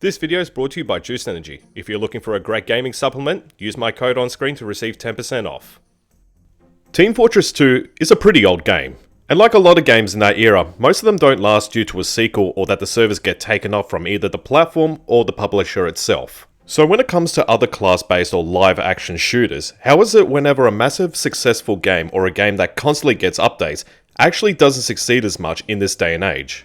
This video is brought to you by Juice Energy. If you're looking for a great gaming supplement, use my code on screen to receive 10% off. Team Fortress 2 is a pretty old game, and like a lot of games in that era, most of them don't last due to a sequel or that the servers get taken off from either the platform or the publisher itself. So when it comes to other class-based or live-action shooters, how is it whenever a massive successful game or a game that constantly gets updates actually doesn't succeed as much in this day and age?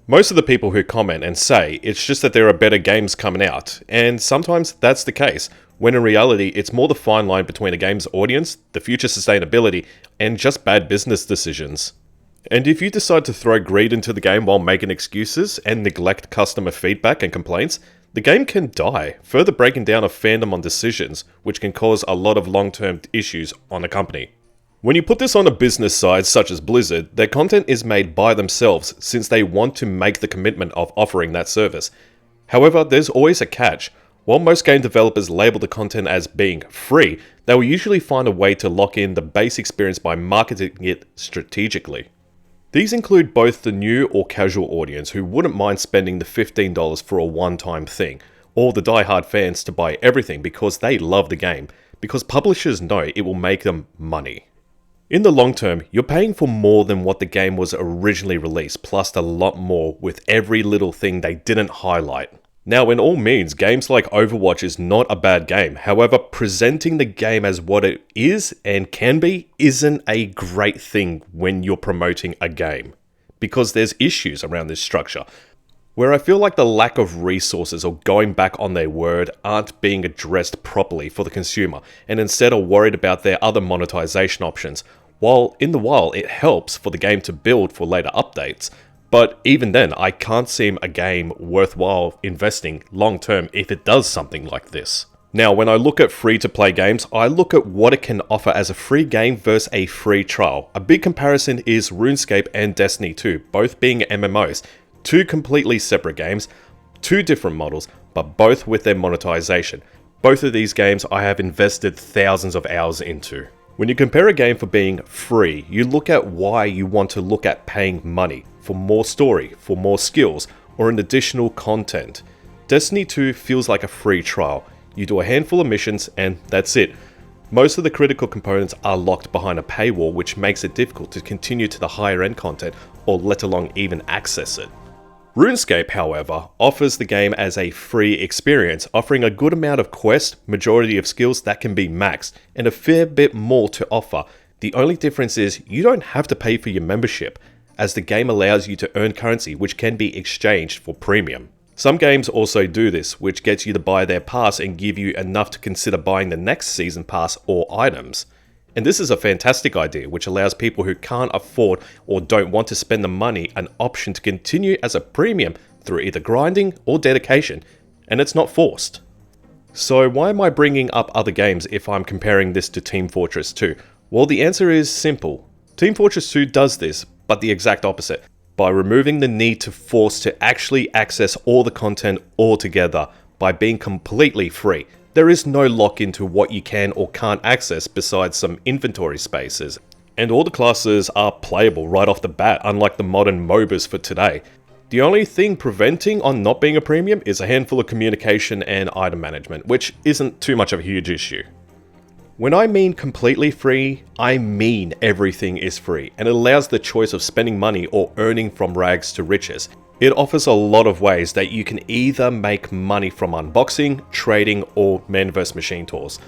Most of the people who comment and say it's just that there are better games coming out, and sometimes that's the case, when in reality it's more the fine line between a game's audience, the future sustainability, and just bad business decisions. And if you decide to throw greed into the game while making excuses and neglect customer feedback and complaints, the game can die, further breaking down a fandom on decisions, which can cause a lot of long-term issues on a company. When you put this on a business side such as Blizzard, their content is made by themselves since they want to make the commitment of offering that service. However, there's always a catch. While most game developers label the content as being free, they will usually find a way to lock in the base experience by marketing it strategically. These include both the new or casual audience who wouldn't mind spending the $15 for a one-time thing, or the die-hard fans to buy everything because they love the game, because publishers know it will make them money. In the long term, you're paying for more than what the game was originally released, plus a lot more with every little thing they didn't highlight. Now, in all means, games like Overwatch is not a bad game. However, presenting the game as what it is and can be isn't a great thing when you're promoting a game, because there's issues around this structure, where I feel like the lack of resources or going back on their word aren't being addressed properly for the consumer, and instead are worried about their other monetization options. While in the wild it helps for the game to build for later updates, but even then I can't see a game worthwhile investing long term if it does something like this. Now, when I look at free-to-play games, I look at what it can offer as a free game versus a free trial. A big comparison is RuneScape and Destiny 2, both being MMOs. Two completely separate games, two different models, but both with their monetization. Both of these games I have invested thousands of hours into. When you compare a game for being free, you look at why you want to look at paying money, for more story, for more skills, or an additional content. Destiny 2 feels like a free trial. You do a handful of missions and that's it. Most of the critical components are locked behind a paywall, which makes it difficult to continue to the higher end content or let alone even access it. RuneScape, however, offers the game as a free experience, offering a good amount of quest, majority of skills that can be maxed, and a fair bit more to offer. The only difference is you don't have to pay for your membership, as the game allows you to earn currency which can be exchanged for premium. Some games also do this, which gets you to buy their pass and give you enough to consider buying the next season pass or items. And this is a fantastic idea, which allows people who can't afford or don't want to spend the money an option to continue as a premium through either grinding or dedication, and it's not forced. So why am I bringing up other games if I'm comparing this to Team Fortress 2? Well, the answer is simple. Team Fortress 2 does this, but the exact opposite, by removing the need to force to actually access all the content altogether by being completely free. There is no lock into what you can or can't access besides some inventory spaces. And all the classes are playable right off the bat, unlike the modern MOBAs for today. The only thing preventing on not being a premium is a handful of communication and item management, which isn't too much of a huge issue. When I mean completely free, I mean everything is free, and it allows the choice of spending money or earning from rags to riches. It offers a lot of ways that you can either make money from unboxing, trading, or man vs machine tours.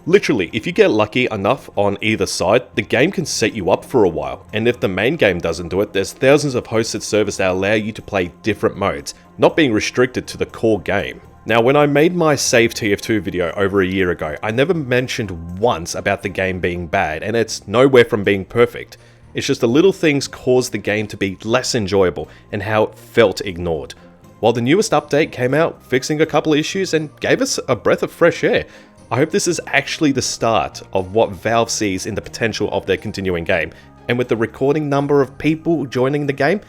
Literally, if you get lucky enough on either side, the game can set you up for a while, and if the main game doesn't do it, there's thousands of hosted servers that allow you to play different modes, not being restricted to the core game. Now, when I made my Save TF2 video over a year ago, I never mentioned once about the game being bad, and it's nowhere from being perfect. It's just the little things caused the game to be less enjoyable and how it felt ignored. While the newest update came out, fixing a couple of issues and gave us a breath of fresh air, I hope this is actually the start of what Valve sees in the potential of their continuing game. And with the recording number of people joining the game,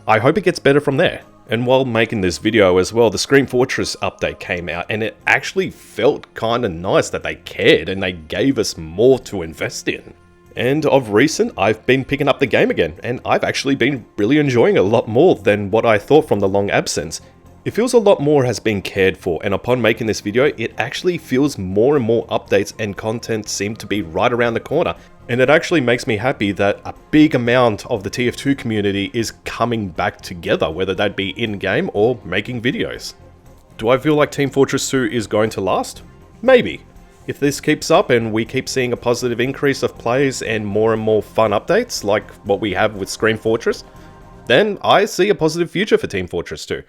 I hope it gets better from there. And while making this video as well, the Scream Fortress update came out and it actually felt kinda nice that they cared and they gave us more to invest in. And of recent, I've been picking up the game again, and I've actually been really enjoying it a lot more than what I thought from the long absence. It feels a lot more has been cared for, and upon making this video, it actually feels more and more updates and content seem to be right around the corner. And it actually makes me happy that a big amount of the TF2 community is coming back together, whether that be in-game or making videos. Do I feel like Team Fortress 2 is going to last? Maybe. If this keeps up and we keep seeing a positive increase of plays and more fun updates, like what we have with Scream Fortress, then I see a positive future for Team Fortress 2.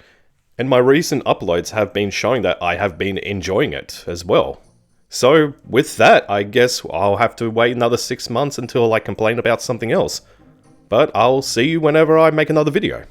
And my recent uploads have been showing that I have been enjoying it as well. So with that, I guess I'll have to wait another 6 months until I complain about something else. But I'll see you whenever I make another video.